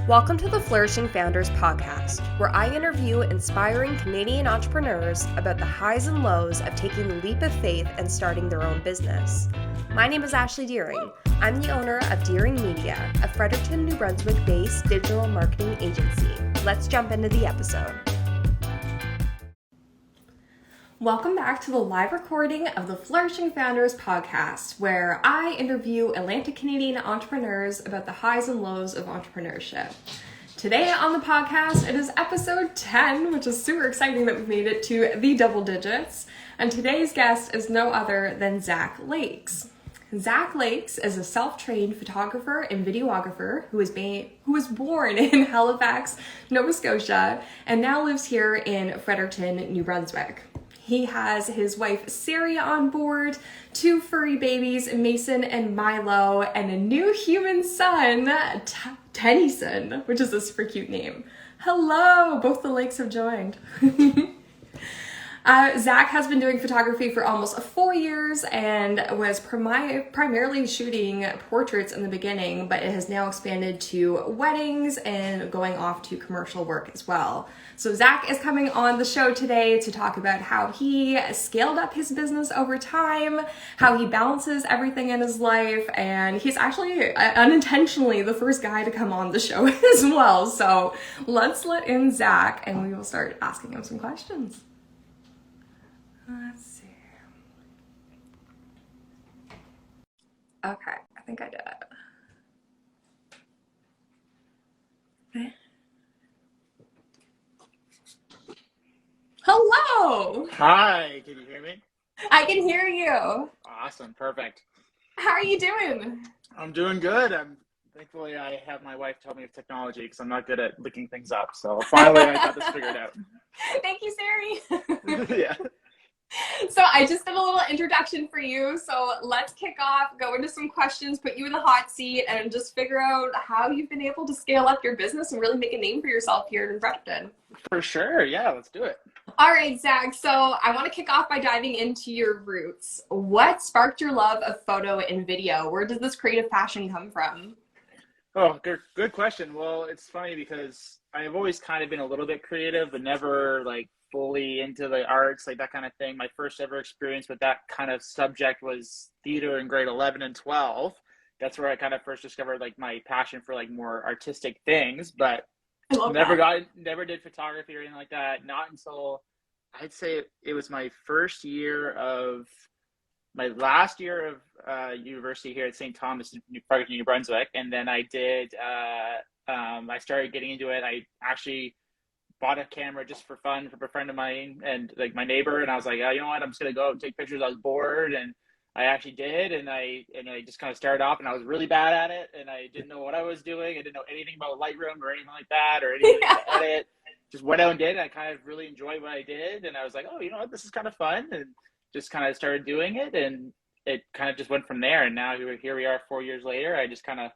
Welcome to the Flourishing Founders podcast, where I interview inspiring Canadian entrepreneurs about the highs and lows of taking the leap of faith and starting their own business. My name is Ashley Deering. I'm the owner of Deering Media, a Fredericton, New Brunswick-based digital marketing agency. Let's jump into the episode. Welcome back to the live recording of the Flourishing Founders podcast, where I interview Atlantic Canadian entrepreneurs about the highs and lows of entrepreneurship. Today on the podcast, it is episode 10, which is super exciting that we made it to the double digits. And today's guest is no other than Zach Lakes. Zach Lakes is a self-trained photographer and videographer who was born in Halifax, Nova Scotia, and now lives here in Fredericton, New Brunswick. He has his wife, Sari, on board, 2 furry babies, Mason and Milo, and a new human son, Tennyson, which is a super cute name. Hello, both the Lakes have joined. Zach has been doing photography for almost 4 years and was primarily shooting portraits in the beginning, but it has now expanded to weddings and going off to commercial work as well. So Zach is coming on the show today to talk about how he scaled up his business over time, how he balances everything in his life, and he's actually unintentionally the first guy to come on the show as well. So let's let in Zach and we will start asking him some questions. Let's see. Okay, I think I did it. Hello! Hi, can you hear me? I can hear you. Awesome, perfect. How are you doing? I'm doing good. Thankfully I have my wife tell me of technology because I'm not good at looking things up. So finally I got this figured out. Thank you, Sari. Yeah. So I just did a little introduction for you. So let's kick off, go into some questions, put you in the hot seat, and just figure out how you've been able to scale up your business and really make a name for yourself here in Fredericton. For sure. Yeah, let's do it. All right, Zach. So I want to kick off by diving into your roots. What sparked your love of photo and video? Where does this creative passion come from? Oh, good question. Well, it's funny because I've always kind of been a little bit creative, but never like fully into the arts, like that kind of thing. My first ever experience with that kind of subject was theater in grade 11 and 12. That's where I kind of first discovered like my passion for like more artistic things, but never did photography or anything like that. Not until I'd say it was my last year of university here at St. Thomas, New Brunswick. And then I started getting into it. I actually bought a camera just for fun from a friend of mine and like my neighbor. And I was like, oh, you know what? I'm just going to go take pictures. I was bored and I actually did. And I just kind of started off and I was really bad at it. And I didn't know what I was doing. I didn't know anything about Lightroom or anything like that or anything to edit. Just went out and did it. I kind of really enjoyed what I did. And I was like, oh, you know what? This is kind of fun. And just kind of started doing it. And it kind of just went from there. And now here we are 4 years later. I just kind of,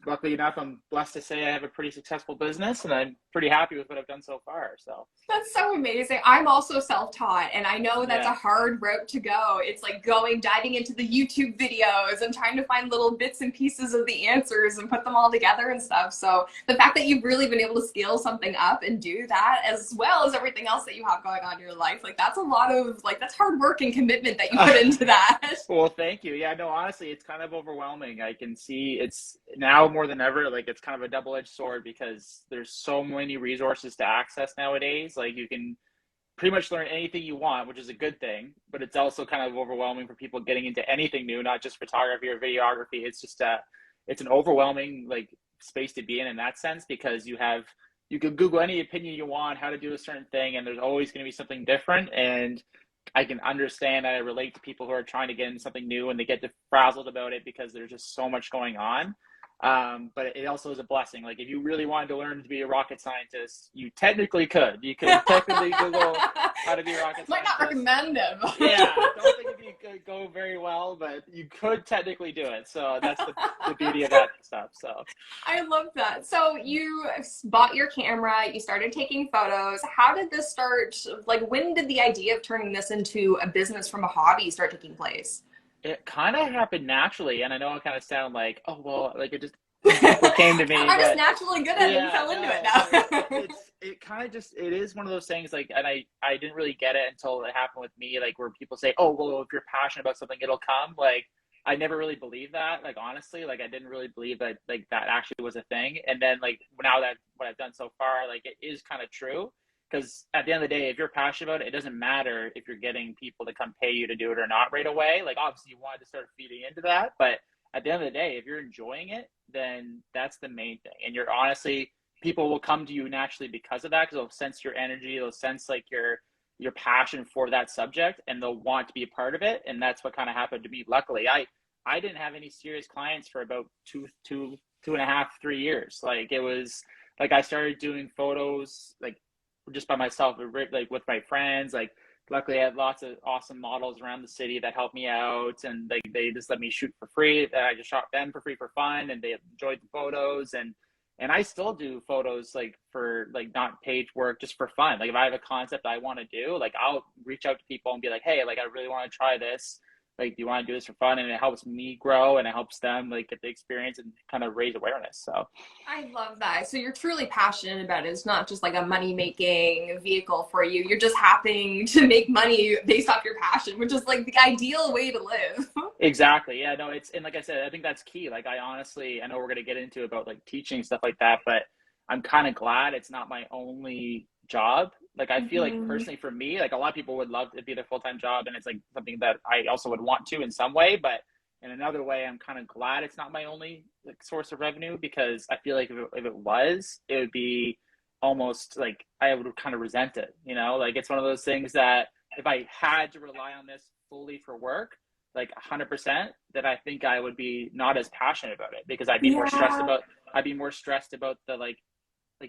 luckily enough, I'm blessed to say I have a pretty successful business and I'm pretty happy with what I've done so far. So that's so amazing. I'm also self-taught and I know that's a hard route to go. It's like diving into the YouTube videos and trying to find little bits and pieces of the answers and put them all together and stuff. So the fact that you've really been able to scale something up and do that as well as everything else that you have going on in your life, like that's a lot of that's hard work and commitment that you put into that. Well, thank you. Yeah, no, honestly, it's kind of overwhelming. I can see it's now more than ever, like it's kind of a double-edged sword because there's so many resources to access nowadays. Like you can pretty much learn anything you want, which is a good thing, but it's also kind of overwhelming for people getting into anything new, not just photography or videography. It's just it's an overwhelming like space to be in that sense because you can Google any opinion you want, how to do a certain thing, and there's always going to be something different. And I can understand, I relate to people who are trying to get into something new and they get frazzled about it because there's just so much going on. But it also is a blessing. Like if you really wanted to learn to be a rocket scientist, you technically could. You could technically Google how to be a rocket scientist. Might not recommend it. Yeah, I don't think it could go very well, but you could technically do it. So that's the beauty of that stuff. So I love that. So you bought your camera, you started taking photos. How did this start? Like when did the idea of turning this into a business from a hobby start taking place? It kind of happened naturally, and I know it kind of sound like, oh, well, like people came to me, I'm just but naturally good at it and yeah, fell into it no, so now. it kind of just, it is one of those things like, and I didn't really get it until it happened with me, like where people say, oh, well, if you're passionate about something, it'll come. Like, I never really believed that. Like, honestly, like I didn't really believe that like that actually was a thing. And then like now that what I've done so far, like it is kind of true. Because at the end of the day, if you're passionate about it, it doesn't matter if you're getting people to come pay you to do it or not right away. Like, obviously, you wanted to start feeding into that, but at the end of the day, if you're enjoying it, then that's the main thing. And you're honestly, people will come to you naturally because of that, because they'll sense your energy, they'll sense like your passion for that subject, and they'll want to be a part of it. And that's what kind of happened to me. Luckily, I didn't have any serious clients for about two and a half, 3 years. Like it was like I started doing photos like just by myself, like with my friends. Like luckily, I had lots of awesome models around the city that helped me out, and like they just let me shoot for free. And I just shot them for free for fun, and they enjoyed the photos. And I still do photos like for like not paid work, just for fun. Like if I have a concept I want to do, like I'll reach out to people and be like, hey, like I really want to try this. Like, do you want to do this for fun? And it helps me grow, and it helps them like get the experience and kind of raise awareness. So I love that. So you're truly passionate about it. It's not just like a money making vehicle for you. You're just happening to make money based off your passion, which is like the ideal way to live. exactly. Yeah, no, it's, and like I said, I think that's key. Like I honestly, I know we're gonna get into about like teaching stuff like that, but I'm kind of glad it's not my only job. Like I feel like Mhm. personally for me, like a lot of people would love to be their full-time job, and it's like something that I also would want to in some way, but in another way, I'm kind of glad it's not my only like source of revenue, because I feel like if it was, it would be almost like I would kind of resent it, you know? Like it's one of those things that if I had to rely on this fully for work, like 100%, then I think I would be not as passionate about it, because Yeah. I'd be more stressed about the like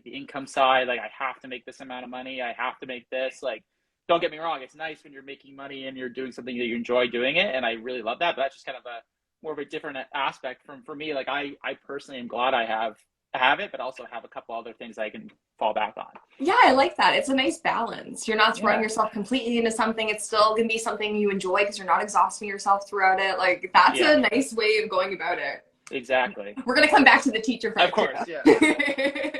the income side. Like I have to make this amount of money, I have to make this. Like, don't get me wrong, it's nice when you're making money and you're doing something that you enjoy doing it, and I really love that, but that's just kind of a more of a different aspect from for me. Like I personally am glad I have it, but also have a couple other things I can fall back on. Yeah, I like that. It's a nice balance. You're not throwing Yeah, yourself completely into something. It's still going to be something you enjoy because you're not exhausting yourself throughout it. Like, that's yeah, a nice way of going about it. exactly. We're going to come back to the teacher Of part too. course, yeah.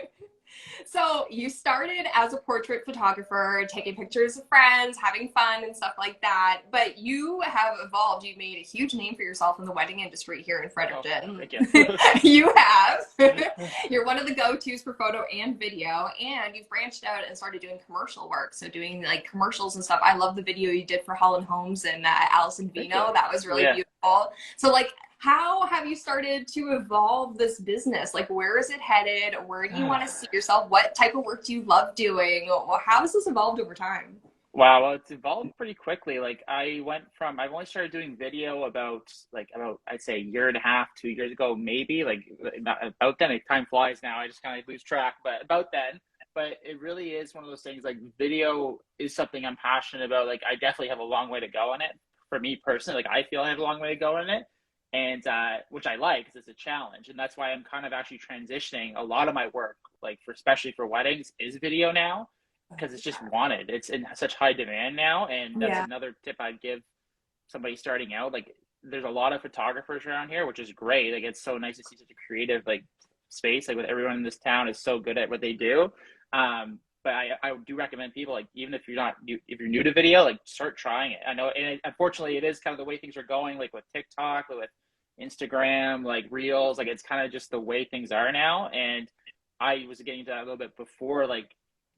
So you started as a portrait photographer, taking pictures of friends, having fun and stuff like that. But you have evolved. You've made a huge name for yourself in the wedding industry here in Oh, Fredericton. thank you. You have. You're one of the go-tos for photo and video, and you've branched out and started doing commercial work. So doing like commercials and stuff. I love the video you did for Holland Homes and Allison Thank you. Vino. That was really Yeah. beautiful. So like how have you started to evolve this business? Like, where is it headed? Where do you want to see yourself? What type of work do you love doing? Well, how has this evolved over time? Wow, well, it's evolved pretty quickly. Like I've only started doing video about I'd say a year and a half, 2 years ago, maybe. Like not about then. Like, time flies now. I just kind of lose track, but about then. But it really is one of those things. Like video is something I'm passionate about. Like I definitely have a long way to go in it. For me personally, like I feel I have a long way to go in it, and which I like because it's a challenge, and that's why I'm kind of actually transitioning a lot of my work, like for especially for weddings, is video now, because it's just wanted. It's in such high demand now, and that's Yeah. another tip I'd give somebody starting out. Like, there's a lot of photographers around here, which is great. Like, it's so nice to see such a creative like space. Like, with everyone in this town is so good at what they do. But I do recommend people, like, even if you're not new, if you're new to video, like start trying it. I know, and unfortunately, it is kind of the way things are going, like with TikTok, with Instagram, like Reels. Like, it's kind of just the way things are now. And I was getting into that a little bit before, like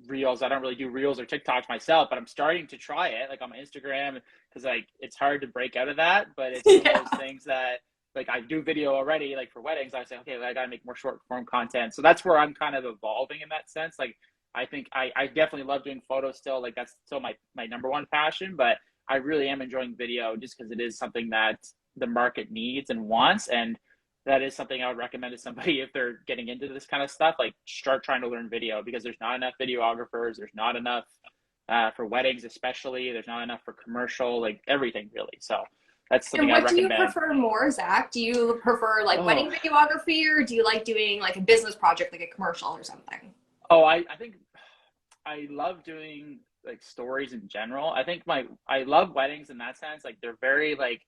Reels. I don't really do Reels or TikToks myself, but I'm starting to try it, like on my Instagram, because like it's hard to break out of that. But it's one of Yeah. those things that, like, I do video already, like for weddings. I say, okay, well, I gotta make more short form content. So that's where I'm kind of evolving in that sense. Like, I think I definitely love doing photos still. Like, that's still my number one passion, but I really am enjoying video just because it is something that the market needs and wants. And that is something I would recommend to somebody if they're getting into this kind of stuff. Like, start trying to learn video, because there's not enough videographers. There's not enough for weddings, especially. There's not enough for commercial, like everything really. So that's And something I what do you recommend. prefer more, Zach? Do you prefer like Oh, wedding videography, or do you like doing like a business project, like a commercial or something? I think I love doing like stories in general. I think I love weddings in that sense. Like, they're very like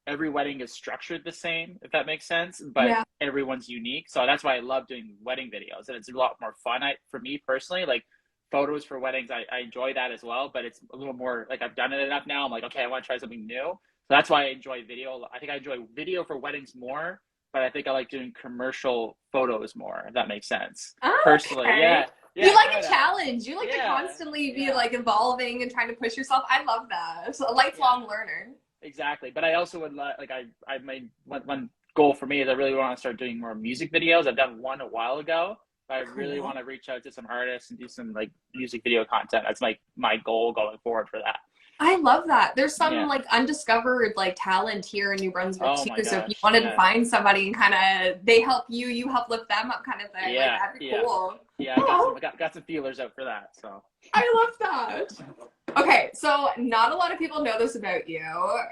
every wedding is structured the same, if that makes sense, but Yeah. everyone's unique. So that's why I love doing wedding videos, and it's a lot more fun. For me personally, like photos for weddings, I enjoy that as well, but it's a little more like I've done it enough now. I'm like, okay, I want to try something new. So that's why I enjoy video. I think I enjoy video for weddings more, but I think I like doing commercial photos more, if that makes sense. Personally, Okay. yeah. You Yeah, like a kind of. challenge. You like to Yeah, constantly be yeah, like evolving and trying to push yourself. I love that. So a yeah. lifelong learner. Exactly. But I also would like I made one goal for me is I really want to start doing more music videos. I've done one a while ago, but I really Cool. want to reach out to some artists and do some like music video content. That's like my goal going forward for that. I love that. There's some Yeah. like undiscovered like talent here in New Brunswick Oh too. my So if you gosh. wanted to Yeah. find somebody and kind of they help you, you help lift them up kind of thing. Like Yeah. that'd be Yeah. cool. Yeah. Oh, Got some feelers out for that. So I love that. Okay, so not a lot of people know this about you,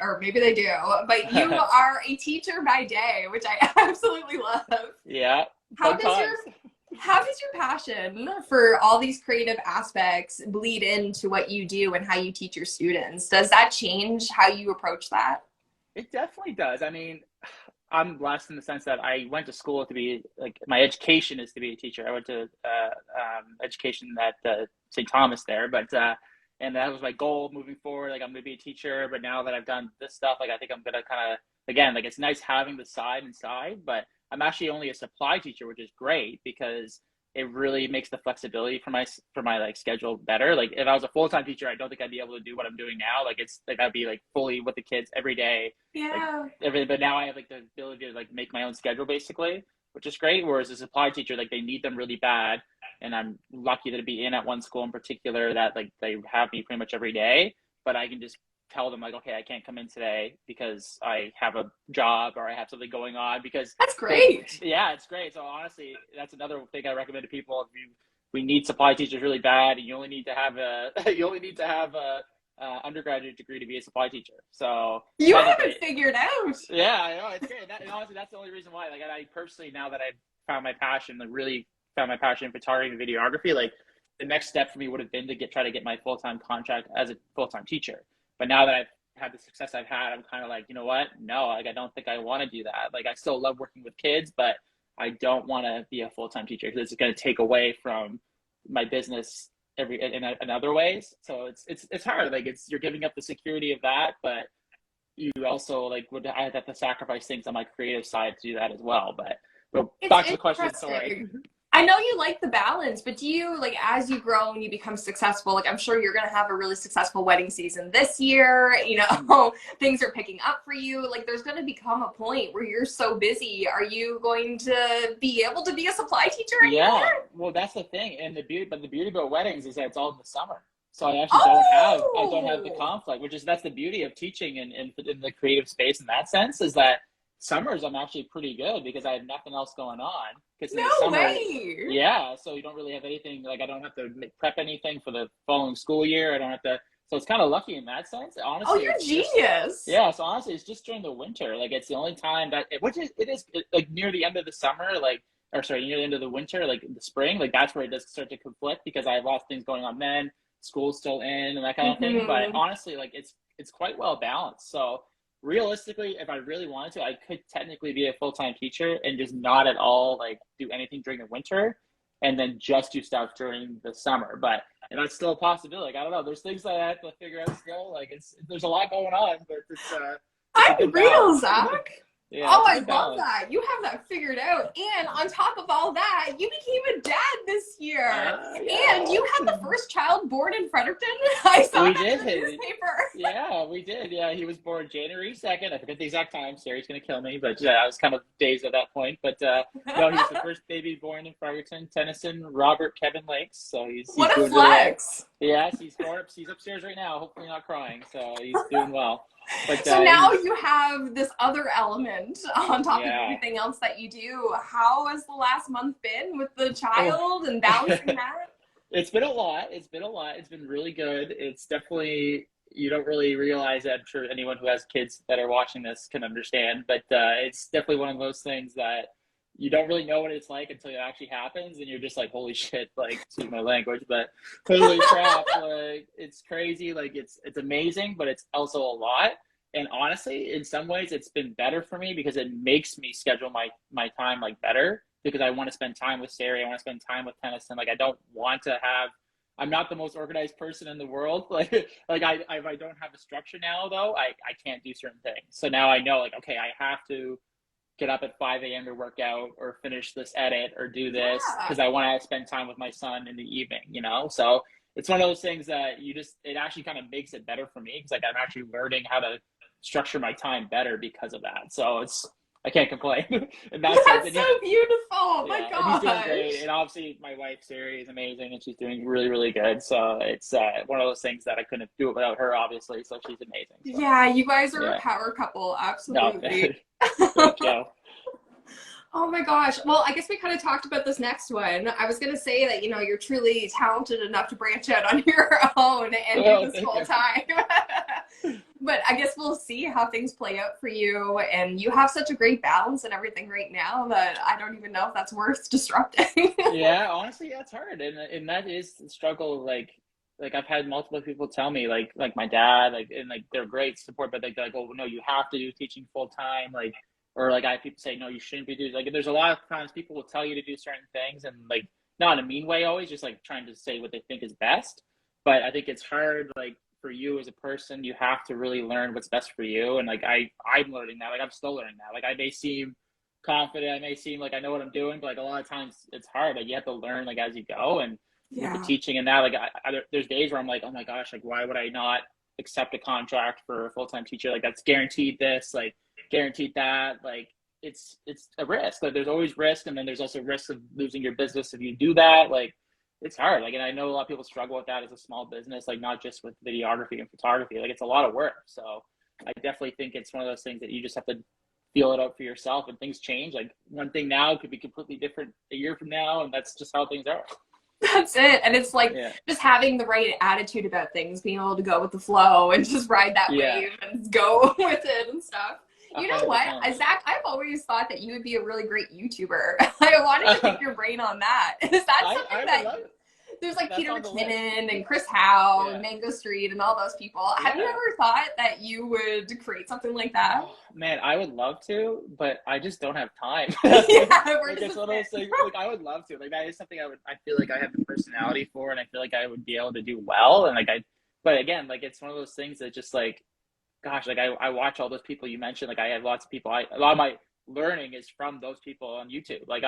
or maybe they do, but you are a teacher by day, which I absolutely love. yeah. How Fun does your times. how does your passion for all these creative aspects bleed into what you do and how you teach your students? Does that change how you approach that? It definitely does. I mean, I'm blessed in the sense that I went to school to be like my education is to be a teacher. I went to education at St. Thomas there, but and that was my goal moving forward. Like I'm gonna be a teacher, but now that I've done this stuff, like I think I'm gonna kind of again like it's nice having the side inside, but I'm actually only a supply teacher, which is great because it really makes the flexibility for my like schedule better. Like if I was a full-time teacher, I don't think I'd be able to do what I'm doing now. Like it's like I'd be like fully with the kids every day, like Yeah. everything. But now I have like the ability to like make my own schedule basically, which is great. Whereas a supply teacher, like they need them really bad, and I'm lucky to be in at one school in particular that like they have me pretty much every day. But I can just tell them like, okay, I can't come in today because I have a job or I have something going on because That's great. yeah, it's great. So honestly, that's another thing I recommend to people. If we need supply teachers really bad, and you only need to have a you only need to have a undergraduate degree to be a supply teacher. So You have technically, it figured out. yeah, I know it's great. And honestly, that's the only reason why. Like, I personally, now that I've found my passion, like really found my passion in photography and videography, like the next step for me would have been to try to get my full time contract as a full time teacher. But now that I've had the success I've had, I'm kind of like, you know what? No, like I don't think I want to do that. Like I still love working with kids, but I don't want to be a full time teacher because it's going to take away from my business in other ways. So it's hard. Like you're giving up the security of that, but you also like I have to sacrifice things on my creative side to do that as well. But It's back to the question. Sorry. interesting. I know you like the balance, but do you like as you grow and you become successful, like I'm sure you're gonna have a really successful wedding season this year, you know, things are picking up for you. Like there's gonna become a point where you're so busy. Are you going to be able to be a supply teacher anymore? Yeah, well that's the thing. And the beauty about weddings is that it's all in the summer. So I actually don't have the Oh, conflict, that's the beauty of teaching in the creative space in that sense is that summers I'm actually pretty good because I have nothing else going on. Because in no the summer, way. yeah, so you don't really have anything like I don't have to prep anything for the following school year. I don't have to, so it's kind of lucky in that sense. Oh, Honestly, you're it's just genius. yeah. So honestly, it's just during the winter. Like it's the only time that like near the end of the summer, like or sorry, near the end of the winter, like the spring, like that's where it does start to conflict because I have lots of things going on then. School's still in and that kind of thing. But Mm-hmm. honestly, like it's quite well balanced. So realistically, if I really wanted to, I could technically be a full-time teacher and just not at all like do anything during the winter and then just do stuff during the summer. But and that's still a possibility. Like, I don't know. There's things that I have to figure out still. Like there's a lot going on, but it's a good Unreal, balance. Zach. Yeah, Oh, it's a I good love balance. that. You have that figured out. And on top of all that, you became a dad this year. And Yeah. you had the first child born in Fredericton. I saw We that in the did. newspaper. Yeah, we did. Yeah, he was born January 2nd. I forget the exact time. Sari's going to kill me, but yeah, I was kind of dazed at that point. But no, he's the first baby born in Fredericton, Tennyson, Robert Kevin Lakes. So he's What a doing really well. flex. Yes, he's upstairs right now, hopefully not crying. So he's doing well. But So now you have this other element on top of yeah. everything else that you do. How has the last month been with the child and balancing that? It's been a lot. It's been really good. It's definitely, you don't really realize that. I'm sure anyone who has kids that are watching this can understand, but it's definitely one of those things that you don't really know what it's like until it actually happens, and you're just like, holy shit, like, excuse my language, but holy crap, like, it's crazy. Like, it's amazing, but it's also a lot. And honestly, in some ways it's been better for me because it makes me schedule my time like better, because I want to spend time with Sari. I want to spend time with Tennyson. Like I don't want to have, I'm not the most organized person in the world. Like if I don't have a structure now though, I can't do certain things. So now I know, like, okay, I have to get up at 5 a.m. to work out or finish this edit or do this Yeah. because I want to spend time with my son in the evening, you know? So it's one of those things that it actually kind of makes it better for me because like I'm actually learning how to structure my time better because of that. So I can't complain in that sense. That's so beautiful. Oh my Yeah, and he's doing great. gosh. And obviously my wife, Sari, is amazing and she's doing really, really good. So it's one of those things that I couldn't do it without her, obviously. So she's amazing. So Yeah, you guys are a yeah. power couple. No, Absolutely. thank you. Oh my gosh. Well, I guess we kind of talked about this next one. I was going to say that, you're truly talented enough to branch out on your own and do this full time. But I guess we'll see how things play out for you. And you have such a great balance and everything right now that I don't even know if that's worth disrupting. Yeah, honestly, that's hard. And that is the struggle. Like I've had multiple people tell me, like my dad, and like they're great support, but they're like, oh no, you have to do teaching full time. Like, or like I have people say, no, you shouldn't be doing, like, there's a lot of times people will tell you to do certain things and like, not in a mean way always, just like trying to say what they think is best. But I think it's hard, like for you as a person, you have to really learn what's best for you. And like, I'm learning that, like, I'm still learning that. Like I may seem confident, I may seem like I know what I'm doing, but like a lot of times it's hard. Like you have to learn like as you go. And with the Yeah. teaching and that, like there's days where I'm like, oh my gosh, like why would I not accept a contract for a full-time teacher? Like that's guaranteed this, like guaranteed that. Like it's a risk. Like there's always risk, and then there's also risk of losing your business if you do that. Like it's hard. Like, and I know a lot of people struggle with that as a small business, like not just with videography and photography. Like it's a lot of work. So I definitely think it's one of those things that you just have to feel it out for yourself, and things change. Like one thing now could be completely different a year from now, and that's just how things are. That's it. And it's like Yeah. just having the right attitude about things, being able to go with the flow and just ride that Yeah. wave and go with it and stuff. You know what, 100%. Zach, I've always thought that you would be a really great YouTuber. I wanted to pick your brain on that. Is that something I that love it. there's like That's Peter on the list. McKinnon and Chris Howe Yeah. and Mango Street and all those people. Have you Yeah. ever thought that you would create something like that? Oh, man, I would love to, but I just don't have time. Yeah, Like it's one of those things. Like I would love to. Like that is something I feel like I have the personality for, and I feel like I would be able to do well. And but again, like it's one of those things that just like, gosh, like I watch all those people you mentioned. Like I have lots of people. A lot of my learning is from those people on YouTube. Like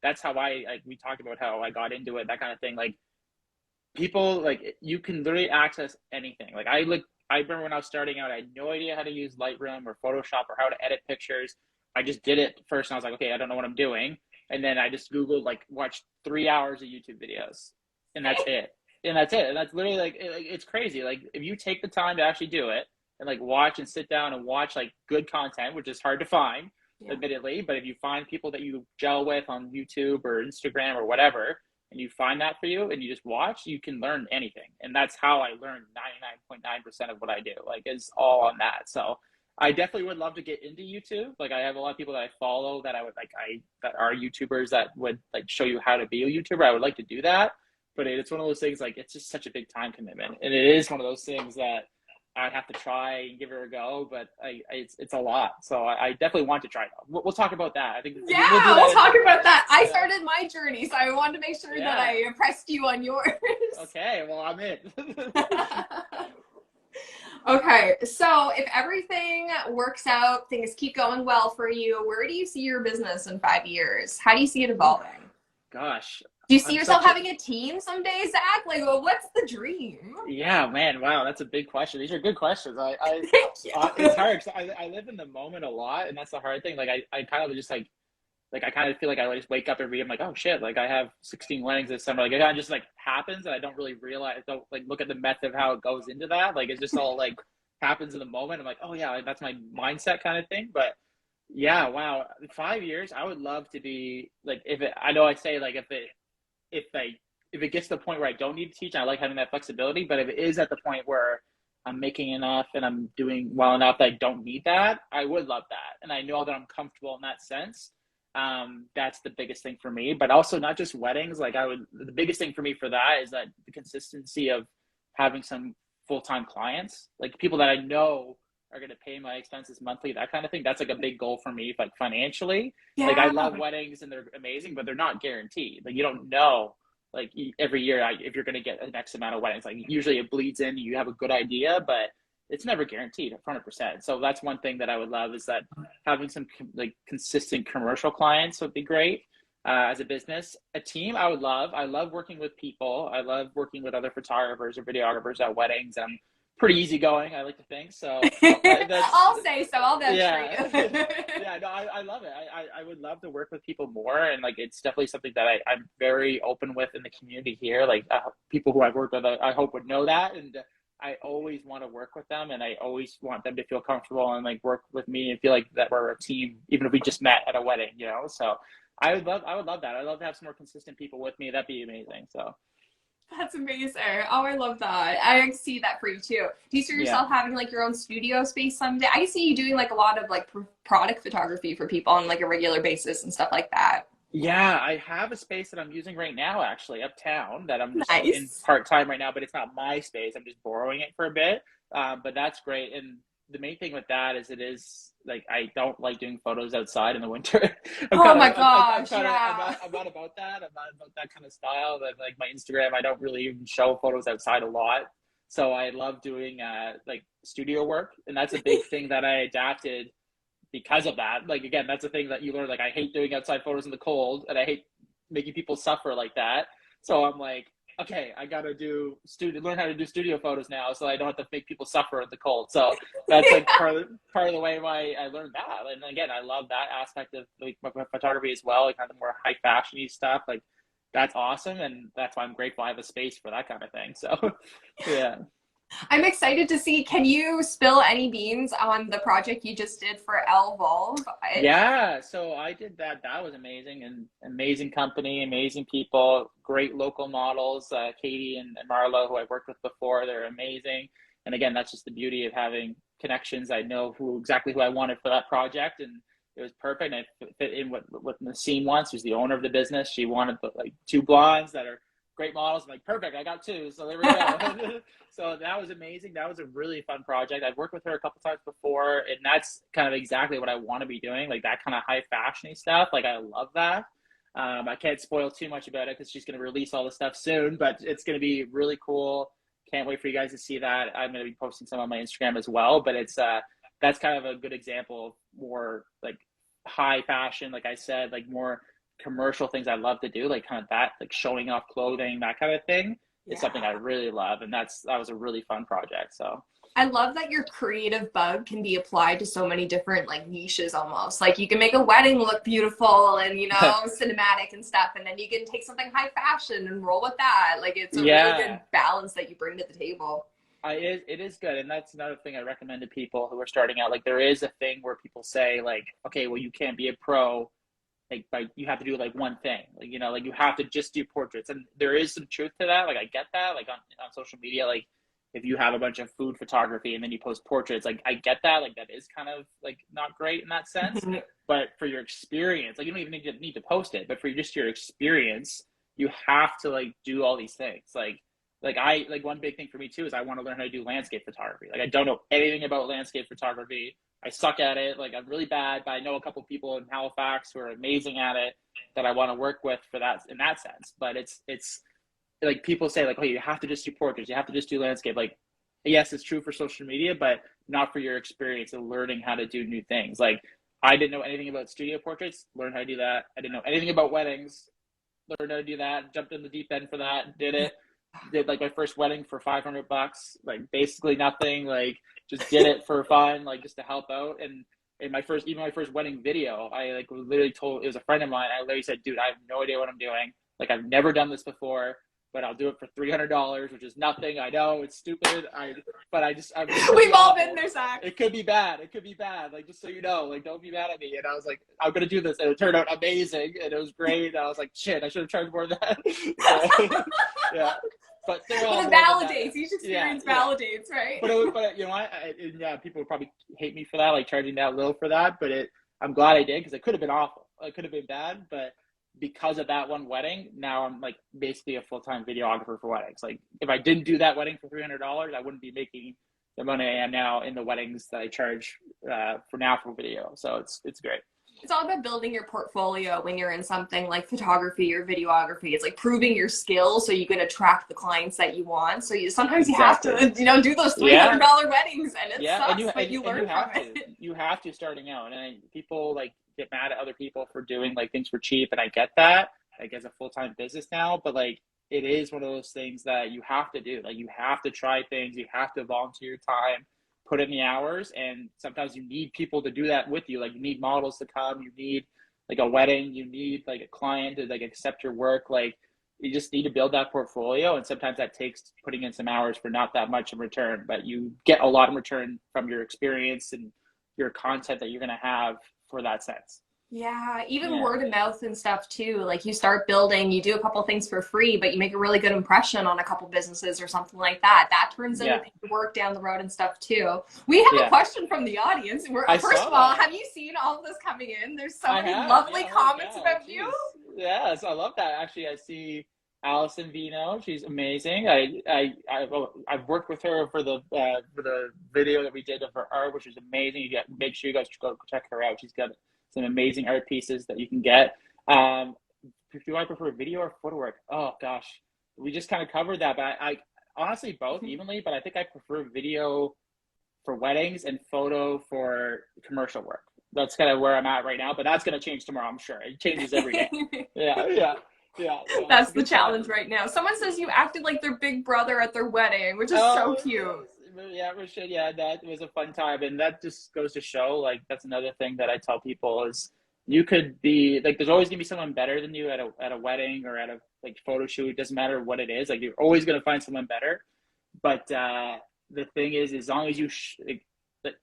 that's how like we talked about how I got into it, that kind of thing. Like people, like you can literally access anything. Like I remember when I was starting out, I had no idea how to use Lightroom or Photoshop or how to edit pictures. I just did it first, and I was like, okay, I don't know what I'm doing. And then I just Googled, like, watched 3 hours of YouTube videos, and that's it. And that's it. And that's literally like it's crazy. Like if you take the time to actually do it and like watch and sit down and watch like good content, which is hard to find, admittedly, but if you find people that you gel with on YouTube or Instagram or whatever, and you find that for you and you just watch, you can learn anything. And that's how I learned 99.9% of what I do, like is all on that. So I definitely would love to get into YouTube. Like I have a lot of people that I follow that I would that are YouTubers that would like show you how to be a YouTuber. I would like to do that, but it's one of those things, like it's just such a big time commitment. And it is one of those things that I'd have to try and give it a go, but it's a lot. So I definitely want to try it. We'll talk about that. I think we'll that talk about that. I started my journey, so I wanted to make sure that I pressed you on yours. Okay, well, I'm in. Okay, so if everything works out, things keep going well for you, where do you see your business in 5 years? How do you see it evolving? Gosh. Do you see yourself having a team someday, Zach? Like, well, what's the dream? Yeah, man. Wow, that's a big question. These are good questions. Thank you. It's hard because I live in the moment a lot, and that's the hard thing. Like, I kind of just like I kind of feel like I just wake up every day. I'm like, oh shit, like I have 16 weddings this summer. Like it kind of just like happens, and I don't really realize, don't like look at the method of how it goes into that. Like it's just all like happens in the moment. I'm like, oh yeah, like, that's my mindset kind of thing. But yeah, wow, in 5 years, I would love to be like, I know I say like if it gets to the point where I don't need to teach, I like having that flexibility. But if it is at the point where I'm making enough and I'm doing well enough that I don't need that, I would love that. And I know that I'm comfortable in that sense. That's the biggest thing for me. But also not just weddings. Like the biggest thing for me for that is that the consistency of having some full-time clients, like people that I know are going to pay my expenses monthly, that kind of thing. That's like a big goal for me, like financially. Yeah. Like I love weddings and they're amazing, but they're not guaranteed. Like you don't know, like every year if you're going to get an X amount of weddings. Like usually it bleeds in, you have a good idea, but it's never guaranteed 100%. So that's one thing that I would love, is that having some like consistent commercial clients would be great. As a business, a team I would love. I love working with people. I love working with other photographers or videographers at weddings. I'm pretty easygoing, I like to think. So I'll say so. I'll vouch yeah. for you. Yeah, no, I love it. I would love to work with people more, and like it's definitely something that I'm very open with in the community here. Like people who I've worked with, I hope would know that, and I always want to work with them, and I always want them to feel comfortable and like work with me and feel like that we're a team, even if we just met at a wedding, you know. So I would love that. I'd love to have some more consistent people with me. That'd be amazing. So That's amazing. Oh, I love that. I see that for you too. Do you see yourself having like your own studio space someday? I see you doing like a lot of like product photography for people on like a regular basis and stuff like that. yeah, I have a space that I'm using right now, actually uptown, that I'm just Nice. in part-time right now, but it's not my space. I'm just borrowing it for a bit. But that's great. And the main thing with that is it is like, I don't like doing photos outside in the winter. Oh my gosh, yeah. I'm not about that. I'm not about that kind of style. That like my Instagram, I don't really even show photos outside a lot. So I love doing like studio work, and that's a big thing that I adapted because of that. Like again, that's a thing that you learn. Like I hate doing outside photos in the cold, and I hate making people suffer like that. So I'm like, okay, I gotta learn how to do studio photos now, so I don't have to make people suffer in the cold. So that's like part of the way why I learned that. And again, I love that aspect of like my photography as well, like kind of more high fashiony stuff. Like that's awesome, and that's why I'm grateful I have a space for that kind of thing. So yeah. I'm excited to see. Can you spill any beans on the project you just did for Elle Volve? Yeah, so I did that. That was amazing, and amazing company, amazing people, great local models. Katie and Marlo, who I've worked with before, they're amazing. And again, that's just the beauty of having connections. I know exactly who I wanted for that project, and it was perfect. And I fit in what Nassim wants, who's the owner of the business. She wanted like two blondes that are great models. I'm like, perfect, I got two. So there we go. So that was amazing. That was a really fun project. I've worked with her a couple times before, and that's kind of exactly what I want to be doing, like that kind of high fashiony stuff. Like I love that. I can't spoil too much about it because she's going to release all the stuff soon, but it's going to be really cool. Can't wait for you guys to see that. I'm going to be posting some on my Instagram as well, but it's that's kind of a good example of more like high fashion, like I said, like more commercial things I love to do, like kind of that, like showing off clothing, that kind of thing. It's something I really love, and that was a really fun project. So I love that your creative bug can be applied to so many different like niches almost. Like you can make a wedding look beautiful and, you know, cinematic and stuff, and then you can take something high fashion and roll with that. Like it's a really good balance that you bring to the table. It is good, and that's another thing I recommend to people who are starting out. Like there is a thing where people say like, okay, well you can't be a pro, like you have to do like one thing, like, you know, like you have to just do portraits, and there is some truth to that. Like I get that, like on social media, like if you have a bunch of food photography and then you post portraits, like I get that, like that is kind of like not great in that sense. But for your experience, like you don't even need to post it, but for just your experience, you have to like do all these things. Like one big thing for me too is I want to learn how to do landscape photography. Like I don't know anything about landscape photography. I suck at it. Like I'm really bad, but I know a couple people in Halifax who are amazing at it that I want to work with for that in that sense. But it's like people say like, oh, you have to just do portraits. You have to just do landscape. Like, yes, it's true for social media, but not for your experience of learning how to do new things. Like I didn't know anything about studio portraits. Learn how to do that. I didn't know anything about weddings. Learned how to do that. Jumped in the deep end for that. Did it. Did like my first wedding for $500, like basically nothing, like just did it for fun, like just to help out. And in my first wedding video, I like literally told, it was a friend of mine, I literally said, dude, I have no idea what I'm doing. Like I've never done this before, but I'll do it for $300, which is nothing. I know it's stupid. We've all been there, Zach. It could be bad. Like, just so you know, like, don't be mad at me. And I was like, I'm going to do this. And it turned out amazing. And it was great. And I was like, shit, I should have charged more than that. So, yeah. But they're all it validates. Each experience validates, right? But you know, people would probably hate me for that, like charging that little for that. But I'm glad I did, because it could have been awful. It could have been bad. But because of that one wedding, now I'm like basically a full-time videographer for weddings. Like if I didn't do that wedding for $300, I wouldn't be making the money I am now in the weddings that I charge for video. So it's great. It's all about building your portfolio when you're in something like photography or videography. It's like proving your skills so you can attract the clients that you want. So sometimes you have to, do those $300 weddings, and it sucks, but you learn from it. You have to starting out, and people like get mad at other people for doing like things for cheap, and I get that, like as a full-time business now, but like it is one of those things that you have to do. Like you have to try things, you have to volunteer your time, put in the hours, and sometimes you need people to do that with you. Like you need models to come, you need like a wedding, you need like a client to like accept your work. Like you just need to build that portfolio, and sometimes that takes putting in some hours for not that much in return, but you get a lot in return from your experience and your content that you're going to have for that sense. Yeah, even word of mouth and stuff too. Like you start building, you do a couple things for free, but you make a really good impression on a couple businesses or something like that. That turns into work down the road and stuff too. We have a question from the audience. First of all, have you seen all of this coming in? There's so many lovely comments about you. Yes, I love that. Actually, I see Allison Vino. She's amazing. I've worked with her for the video that we did of her art, which is amazing. Make sure you guys go check her out. She's got some amazing art pieces that you can get. Do I prefer video or photo work? Oh gosh, we just kind of covered that, but I honestly both evenly, but I think I prefer video for weddings and photo for commercial work. That's kind of where I'm at right now, but that's going to change tomorrow, I'm sure. It changes every day. Yeah. That's the challenge right now. Someone says you acted like their big brother at their wedding, which is so cute. Yeah, Rashid, that was a fun time, and that just goes to show, like, that's another thing that I tell people is you could be like, there's always gonna be someone better than you at a wedding or at a like photo shoot. It doesn't matter what it is. Like you're always gonna find someone better. But the thing is, as long as you,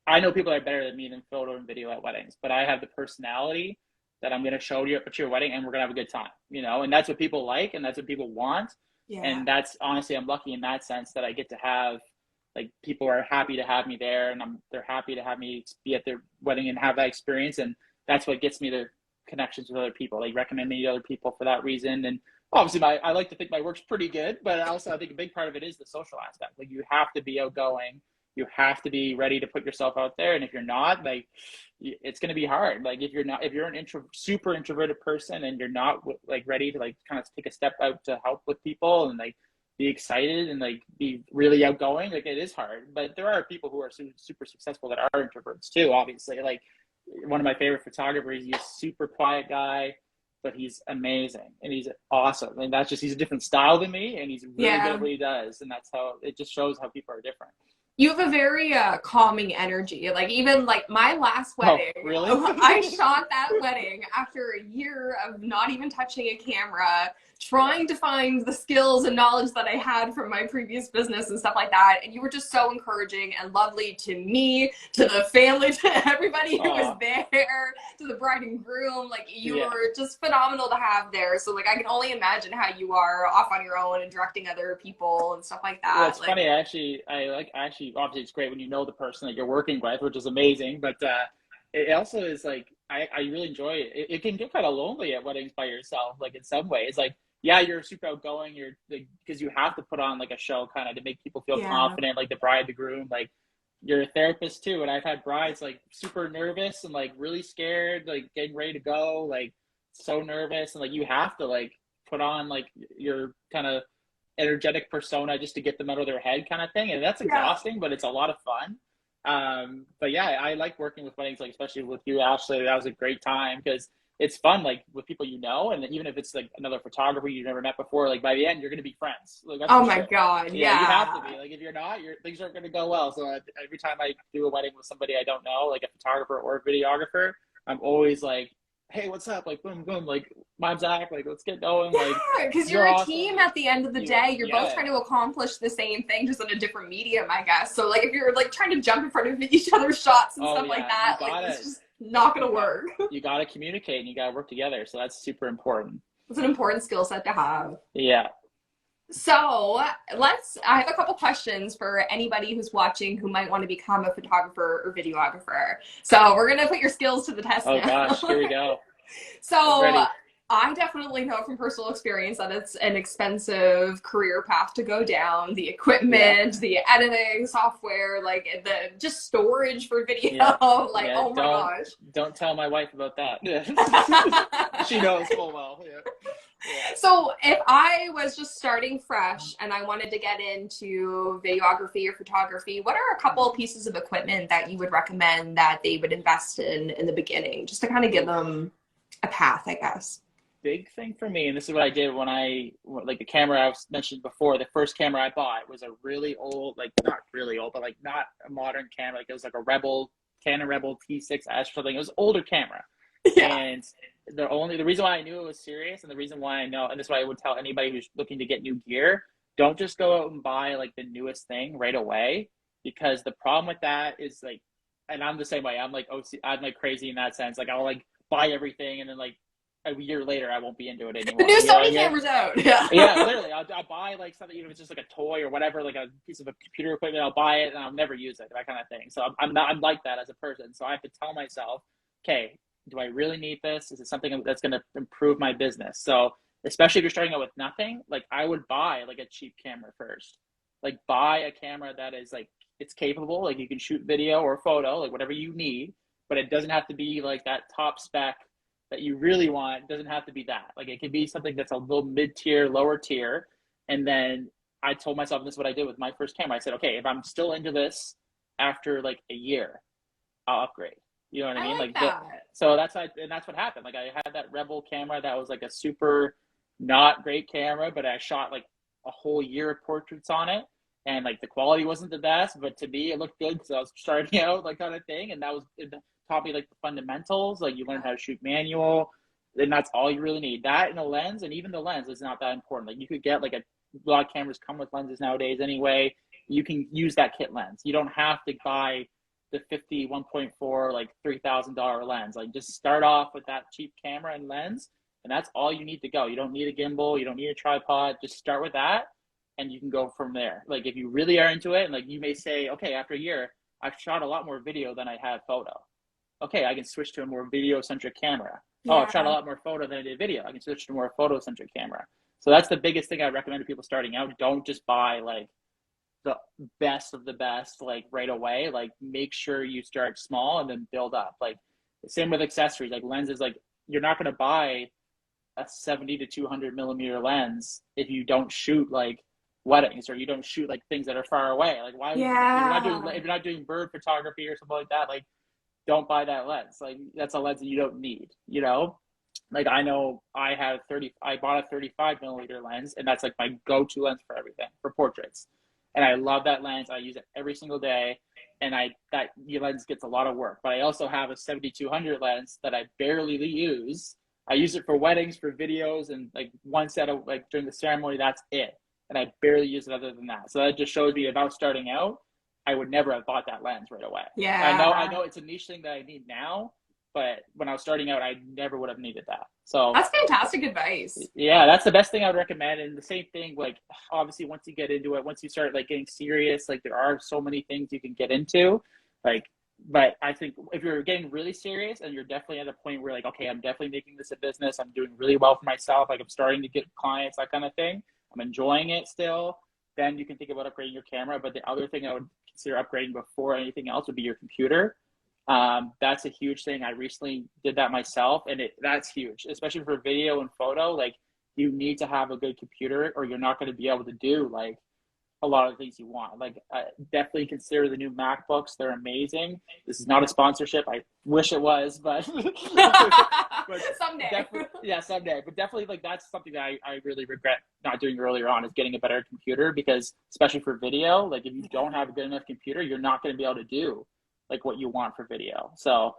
I know people are better than me than photo and video at weddings, but I have the personality that I'm gonna show you up at your wedding, and we're gonna have a good time, and that's what people like, and that's what people want. Yeah. And that's honestly, I'm lucky in that sense that I get to have. Like people are happy to have me there, and they're happy to have me be at their wedding and have that experience. And that's what gets me the connections with other people. They recommend me to other people for that reason. And obviously I like to think my work's pretty good, but also I think a big part of it is the social aspect. Like you have to be outgoing. You have to be ready to put yourself out there. And if you're not, like, it's going to be hard. Like if you're an super introverted person and you're not like ready to like kind of take a step out to help with people and like, be excited and like be really outgoing, like it is hard. But there are people who are super successful that are introverts too, obviously. Like one of my favorite photographers, he's a super quiet guy, but he's amazing and he's awesome. And that's just, he's a different style than me, and he's really good at what he does. And that's how it just shows how people are different. You have a very calming energy. Like even like my last wedding, really? I shot that wedding after a year of not even touching a camera, trying to find the skills and knowledge that I had from my previous business and stuff like that. And you were just so encouraging and lovely to me, to the family, to everybody who was there, to the bride and groom. Like you were just phenomenal to have there. So like I can only imagine how you are off on your own and directing other people and stuff like that. Well, it's funny, actually, obviously it's great when you know the person that you're working with, which is amazing. But it also is like, I really enjoy it. It can get kind of lonely at weddings by yourself, like in some ways. Like, yeah, you're super outgoing. You're because you have to put on like a show kind of to make people feel confident, like the bride, the groom, like you're a therapist too. And I've had brides like super nervous and like really scared, like getting ready to go, like so nervous. And like, you have to like put on like your kind of energetic persona just to get them out of their head kind of thing. And that's exhausting, but it's a lot of fun. But yeah, I like working with weddings, like especially with you, Ashley. That was a great time because it's fun, like with people and even if it's like another photographer you've never met before, like by the end you're gonna be friends. Like, that's God, you have to be. Like if you're not, things aren't gonna go well. So every time I do a wedding with somebody I don't know, like a photographer or a videographer, I'm always like, hey, what's up? Like boom, boom, like I'm Zach, like let's get going. Yeah, because you're a team at the end of the day. You're both trying to accomplish the same thing, just in a different medium, I guess. So like if you're like trying to jump in front of each other's shots and stuff like that, like it's just not gonna work. You gotta communicate and you gotta work together. So that's super important. It's an important skill set to have. Yeah. So I have a couple questions for anybody who's watching who might want to become a photographer or videographer. So we're going to put your skills to the test now. Oh gosh, here we go. So I definitely know from personal experience that it's an expensive career path to go down. The Yeah. equipment, the editing software, like the just storage for video. Yeah. Like, Yeah. oh my gosh. Don't tell my wife about that. Yeah. She knows full well. Yeah. Yeah. So if I was just starting fresh and I wanted to get into videography or photography, what are a couple of pieces of equipment that you would recommend that they would invest in the beginning, just to kind of give them a path, I guess? Big thing for me, and this is what I did when like the camera I was mentioned before, the first camera I bought was a really old, like not really old, but like not a modern camera. Like it was like a Canon Rebel T6S or something. It was an older camera. Yeah. And the reason why I knew it was serious, and the reason why I know, and this is why I would tell anybody who's looking to get new gear, don't just go out and buy like the newest thing right away, because the problem with that is like, and I'm the same way. I'm like I'm like crazy in that sense. Like I'll like buy everything, and then like a year later I won't be into it The anymore. new You know what I Sony mean? camera's out. Yeah. Yeah, literally. I'll buy like something, even if it's just like a toy or whatever, like a piece of a computer equipment. I'll buy it and I'll never use it, that kind of thing. So I'm like that as a person. So I have to tell myself, okay, do I really need this? Is it something that's going to improve my business? So especially if you're starting out with nothing, like I would buy like a cheap camera first. Like buy a camera that is like, it's capable, like you can shoot video or photo, like whatever you need, but it doesn't have to be like that top spec that you really want. It doesn't have to be that. Like it could be something that's a little mid-tier, lower tier. And then I told myself, this is what I did with my first camera. I said, okay, if I'm still into this after like a year, I'll upgrade. You know what I mean? Like Like that. so that's what happened. Like I had that Rebel camera that was like a super not great camera, but I shot like a whole year of portraits on it. And like the quality wasn't the best, but to me it looked good because I was starting out, like kind of thing. And it taught me like the fundamentals. Like you learn how to shoot manual, and that's all you really need. That and a lens, and even the lens is not that important. Like you could get like a lot of cameras come with lenses nowadays anyway. You can use that kit lens. You don't have to buy the 1.4 like $3,000 lens. Like just start off with that cheap camera and lens, and that's all you need to go. You don't need a gimbal, you don't need a tripod. Just start with that, and you can go from there. Like if you really are into it, and like you may say, okay, after a year, I've shot a lot more video than I have photo. Okay, I can switch to a more video-centric camera. Yeah. Oh, I've shot a lot more photo than I did video. I can switch to a more photo-centric camera. So that's the biggest thing I recommend to people starting out. Don't just buy like the best of the best like right away. Like make sure you start small and then build up. Like same with accessories, like lenses. Like you're not going to buy a 70 to 200 millimeter lens if you don't shoot like weddings, or you don't shoot like things that are far away. Like why? Yeah. If you're not doing bird photography or something like that, like don't buy that lens. Like that's a lens that you don't need, you know? Like I know I bought a 35 millimeter lens, and that's like my go-to lens for everything, for portraits. And I love that lens. I use it every single day. And that lens gets a lot of work. But I also have a 7200 lens that I barely use. I use it for weddings, for videos, and like one set of like during the ceremony, that's it. And I barely use it other than that. So that just shows me, if I was starting out, I would never have bought that lens right away. Yeah. I know it's a niche thing that I need now, but when I was starting out, I never would have needed that. So that's fantastic advice. Yeah, that's the best thing I would recommend. And the same thing, like obviously once you get into it, once you start like getting serious, like there are so many things you can get into. Like, but I think if you're getting really serious and you're definitely at a point where like, okay, I'm definitely making this a business, I'm doing really well for myself, like I'm starting to get clients, that kind of thing, I'm enjoying it still, then you can think about upgrading your camera. But the other thing I would consider upgrading before anything else would be your computer. That's a huge thing. I recently did that myself, and that's huge, especially for video and photo. Like you need to have a good computer, or you're not going to be able to do like a lot of the things you want. Like definitely consider the new MacBooks. They're amazing. This is not a sponsorship. I wish it was, but, but someday. Yeah, someday. But definitely like that's something that I really regret not doing earlier on, is getting a better computer, because especially for video, like if you don't have a good enough computer, you're not going to be able to do like what you want for video. So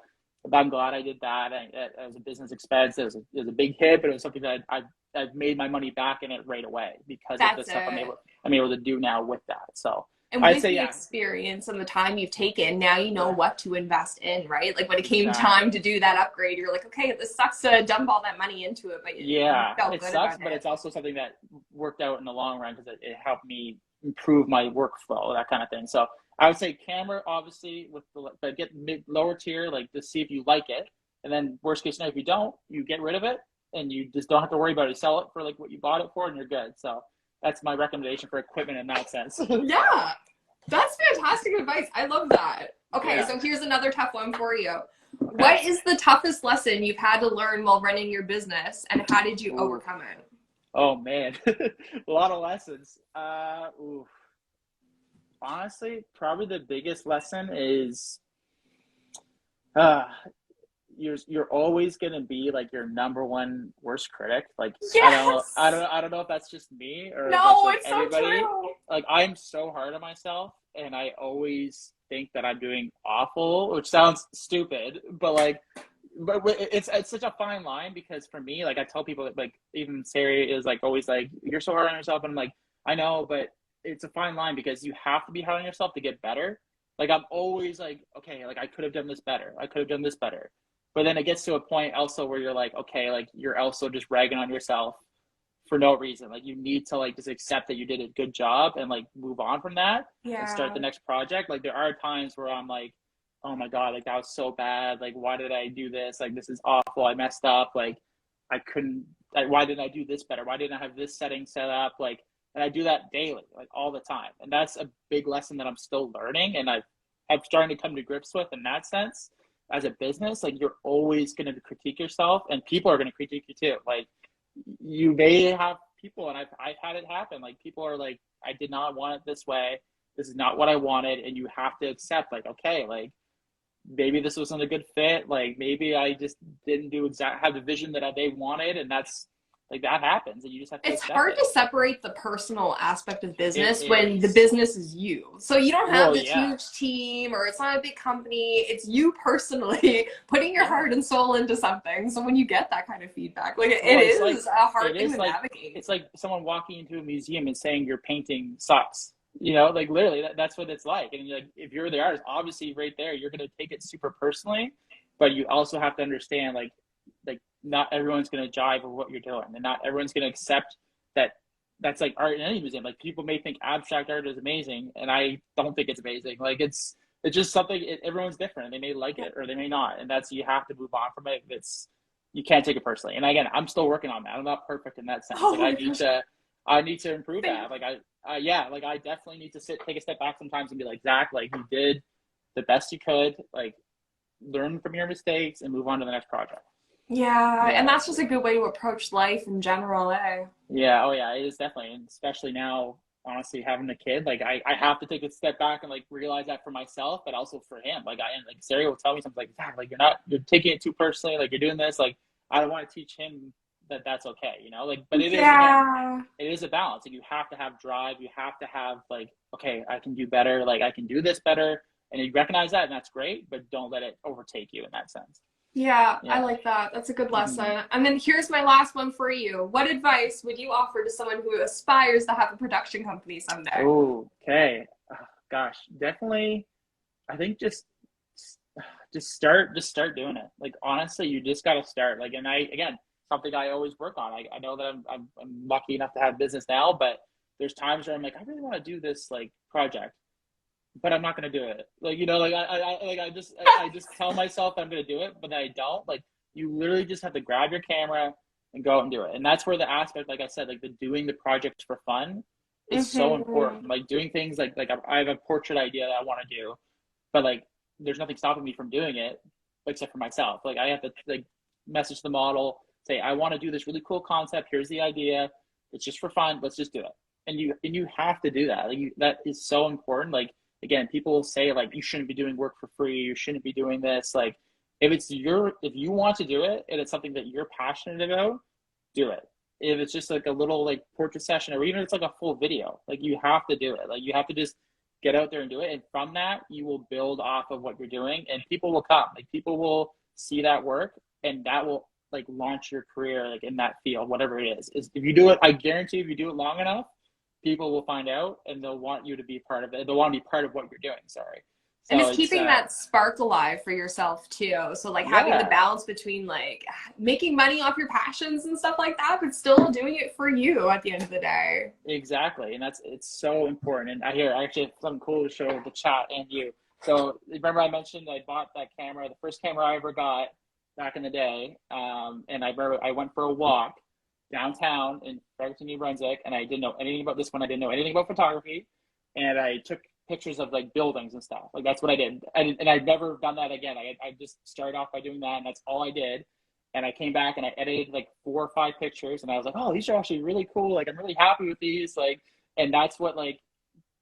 I'm glad I did that. It was a business expense. It was a big hit, but it was something that I've made my money back in it right away because of the stuff I'm able to do now with that. So and with the experience and the time you've taken, now you know what to invest in, right? Like when it came time to do that upgrade, you're like, okay, this sucks to dump all that money into it, but you felt it good sucks, about but it. it's also something that worked out in the long run, because it helped me improve my workflow, that kind of thing. So I would say camera, obviously, but get lower tier, like to see if you like it, and then worst case scenario, if you don't, you get rid of it, and you just don't have to worry about it. You sell it for like what you bought it for, and you're good. So that's my recommendation for equipment in that sense. Yeah, that's fantastic advice. I love that. Okay, Yeah. so here's another tough one for you. Okay. What is the toughest lesson you've had to learn while running your business, and how did you overcome it? Oh man, a lot of lessons. Honestly, probably the biggest lesson is uh, you're always gonna be like your number one worst critic. Like Yes. I don't know if that's just me or if that's No, like it's so everybody. true. Like I'm so hard on myself, and I always think that I'm doing awful, which sounds stupid, but like, but it's such a fine line because for me, like I tell people that like even Sarah is like always like you're so hard on yourself, and I'm like I know, but it's a fine line because you have to be hard on yourself to get better. Like I'm always like okay, like I could have done this better. I could have done this better. But then it gets to a point also where you're like, okay, like you're also just ragging on yourself for no reason. Like you need to like just accept that you did a good job and like move on from that and start Yeah. the next project. Like there are times where I'm like, oh my God, like that was so bad. Like why did I do this? Like this is awful. I messed up. Like I couldn't, like, why didn't I do this better? Why didn't I have this setting set up? Like, and I do that daily, like all the time. And that's a big lesson that I'm still learning and I'm starting to come to grips with in that sense as a business. Like you're always going to critique yourself and people are going to critique you too. Like you may have people, and I've had it happen. Like people are like, I did not want it this way. This is not what I wanted. And you have to accept like, okay, like maybe this wasn't a good fit. Like maybe I just didn't have the vision that they wanted. And that's like, that happens and you just have to It's accept hard it. to separate the personal aspect of It business when the is. business is you. So you don't have Well, this yeah. huge team or it's not a big company. It's you personally putting your Yeah. heart and soul into something. So when you get that kind of feedback, like it Well, it's is like, a hard it thing is to like, navigate. it's like someone walking into a museum and saying your painting sucks. You know, like literally that's what it's like. And like, if you're the artist, obviously right there, you're going to take it super personally, but you also have to understand like not everyone's going to jive with what you're doing and not everyone's going to accept that that's like art in any museum. Like people may think abstract art is amazing and I don't think it's amazing. Like it's just something everyone's different. They may like it or they may not. And that's, you have to move on from it. You can't take it personally. And again, I'm still working on that. I'm not perfect in that sense. Oh Like my gosh. I need to improve that. Like yeah, like I definitely need to take a step back sometimes and be like, Zach, like you did the best you could, like learn from your mistakes and move on to the next project. Yeah, and Yeah. that's just a good way to approach life in general, eh? Yeah. Oh yeah, it is definitely. And especially now, honestly, having a kid, like I have to take a step back and like realize that for myself, but also for him. Like Sarah will tell me something like, Zach, like you're taking it too personally, like you're doing this, like I don't want to teach him that that's okay, you know, like, but it is, again, Yeah. it is a balance. Like you have to have drive. You have to have like, okay, I can do better. Like I can do this better. And you recognize that and that's great, but don't let it overtake you in that sense. Yeah, I Yeah. like that. That's a good Mm-hmm. lesson. And then here's my last one for you. What advice would you offer to someone who aspires to have a production company someday? Oh, okay. Oh, gosh, definitely. I think just start doing it. Like honestly, you just got to start. Like, and again, something I always work on. I know that I'm lucky enough to have business now, but there's times where I'm like, I really want to do this like project, but I'm not going to do it. Like, you know, like I just tell myself I'm going to do it, but I don't. Like, you literally just have to grab your camera and go out and do it. And that's where the aspect, like I said, like the doing the projects for fun is so Mm-hmm. important. Like doing things like I have a portrait idea that I want to do, but like there's nothing stopping me from doing it except for myself. Like I have to like message the model, say I want to do this really cool concept. Here's the idea. It's just for fun. Let's just do it. And you have to do that. Like that is so important. Like again, people say like you shouldn't be doing work for free. You shouldn't be doing this. Like if you want to do it and it's something that you're passionate about, do it. If it's just like a little like portrait session or even if it's like a full video, like you have to do it. Like you have to just get out there and do it. And from that, you will build off of what you're doing and people will come. Like people will see that work and that will like launch your career like in that field, whatever it is if you do it, I guarantee if you do it long enough, people will find out and they'll want you to be part of it. They'll want to be part of what you're doing. Sorry. And So it's it's keeping that spark alive for yourself too. So like having the yeah, balance between like making money off your passions and stuff like that, but still doing it for you at the end of the day. exactly. And it's so important. And I actually have something cool to show the chat and you. So remember I mentioned I bought that camera, the first camera I ever got. back in the day. And I remember I went for a walk downtown in Fredericton, New Brunswick, and I didn't know anything about this one. I didn't know anything about photography, and I took pictures of like buildings and stuff. Like that's what I did. And I've never done that again. I just started off by doing that, and that's all I did. And I came back and I edited like 4 or 5 pictures, and I was like, oh, these are actually really cool. Like I'm really happy with these. Like, and that's what like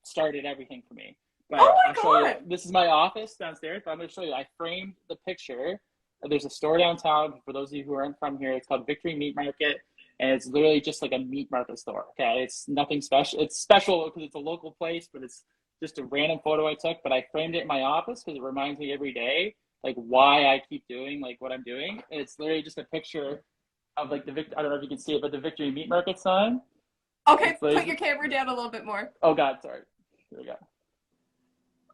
started everything for me. But Oh my I'll show God. you. This is my office downstairs, but I'm going to show you. I framed the picture. There's a store downtown. For those of you who aren't from here, it's called Victory Meat Market. And it's literally just like a meat market store. Okay. It's nothing special. It's special because it's a local place, but it's just a random photo I took. But I framed it in my office because it reminds me every day, like why I keep doing like what I'm doing. And it's literally just a picture of like I don't know if you can see it, but the Victory Meat Market sign. Okay, put your camera down a little bit more. Oh God, sorry. Here we go.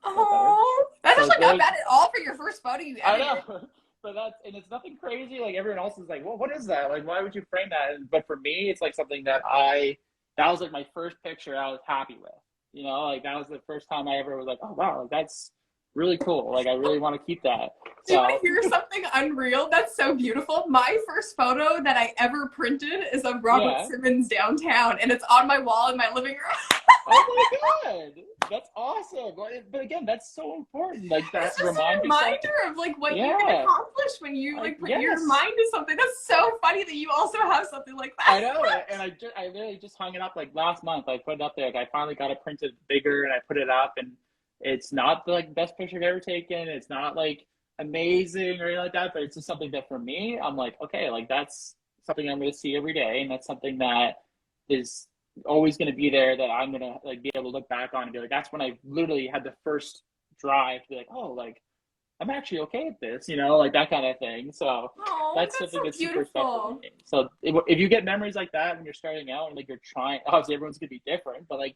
Oh, that's So actually not bad at all for your first photo you edited. I know. But and it's nothing crazy. Like everyone else is like, well, what is that? Like, why would you frame that? But for me, it's like something that was like my first picture I was happy with. You know, like that was the first time I ever was like, oh wow, like that's really cool. Like I really want to keep that. Do you want to hear something unreal? That's so beautiful. My first photo that I ever printed is of Robert Simmons downtown, and it's on my wall in my living room. Oh my God. That's awesome. But again, that's so important. Like that's a reminder of like what you can accomplish when you like put your mind to something. That's so funny that you also have something like that. I know, and I literally just hung it up like last month. I put it up there. Like I finally got it printed bigger, and I put it up, and it's not the like best picture I've ever taken. It's not like amazing or anything like that, but it's just something that for me, I'm like, okay, like that's something I'm going to see every day, and that's something that is always going to be there that I'm going to like be able to look back on and be like, that's when I literally had the first drive to be like, oh, like I'm actually okay at this, you know, like that kind of thing. So that's something that's super special to me. So if you get memories like that when you're starting out and like you're trying, obviously everyone's going to be different, but like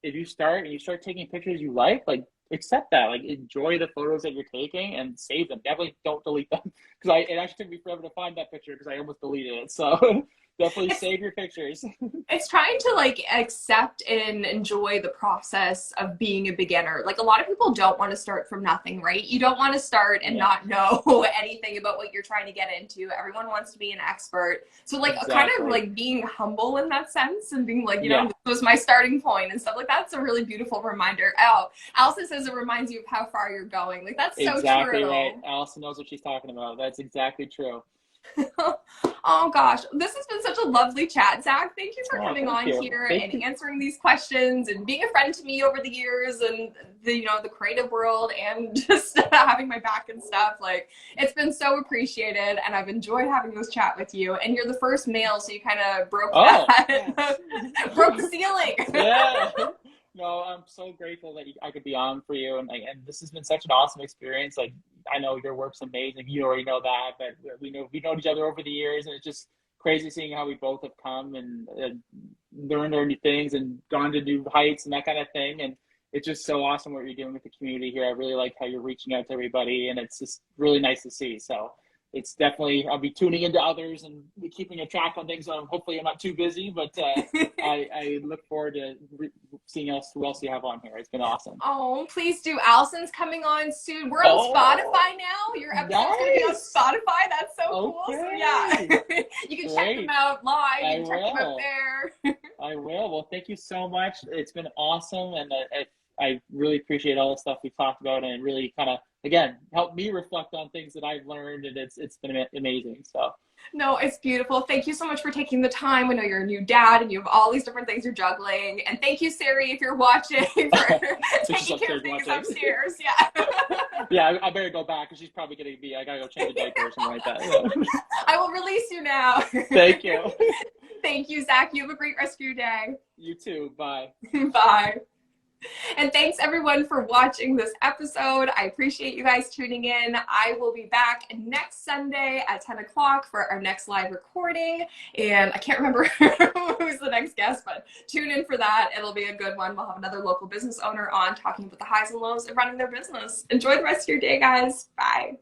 if you start and you start taking pictures you like accept that, like enjoy the photos that you're taking and save them. Definitely don't delete them because it actually took me forever to find that picture because I almost deleted it. So definitely save your pictures. It's trying to like accept and enjoy the process of being a beginner. Like a lot of people don't want to start from nothing, right? You don't want to start and not know anything about what you're trying to get into. Everyone wants to be an expert. So like kind of like being humble in that sense and being like, you know, this was my starting point and stuff like that's a really beautiful reminder. Oh, Allison says it reminds you of how far you're going. Like that's so exactly true. Right. Allison knows what she's talking about. That's exactly true. Oh gosh, this has been such a lovely chat, Zach. Thank you for coming on here and answering these questions and being a friend to me over the years and the the creative world and just having my back and stuff. Like it's been so appreciated and I've enjoyed having this chat with you. And you're the first male, so you kind of broke that broke the ceiling. Yeah. No, I'm so grateful that I could be on for you, and this has been such an awesome experience. Like, I know your work's amazing. You already know that, but we know each other over the years, and it's just crazy seeing how we both have come and learned new things and gone to new heights and that kind of thing. And it's just so awesome what you're doing with the community here. I really like how you're reaching out to everybody, and it's just really nice to see. So it's definitely, I'll be tuning into others and keeping a track on things. Hopefully I'm not too busy, but I look forward to seeing who else you have on here. It's been awesome. Oh, please do. Allison's coming on soon. We're on Spotify now. Your episode's going to be on Spotify. That's so cool. So yeah, you can check them out live. You can check them out there. I will. Well, thank you so much. It's been awesome. And I really appreciate all the stuff we talked about, and it really kind of, again, helped me reflect on things that I've learned, and it's been amazing. So no, it's beautiful. Thank you so much for taking the time. I know you're a new dad and you have all these different things you're juggling. And thank you, Sari, if you're watching, for taking care of things upstairs. Yeah. Yeah, I better go back because she's probably going to be, I got to go change a diaper or something like that. So. I will release you now. Thank you. Thank you, Zach. You have a great rest of your day. You too. Bye. Bye. And thanks everyone for watching this episode. I appreciate you guys tuning in. I will be back next Sunday at 10 o'clock for our next live recording. And I can't remember who's the next guest, but tune in for that. It'll be a good one. We'll have another local business owner on talking about the highs and lows of running their business. Enjoy the rest of your day, guys. Bye.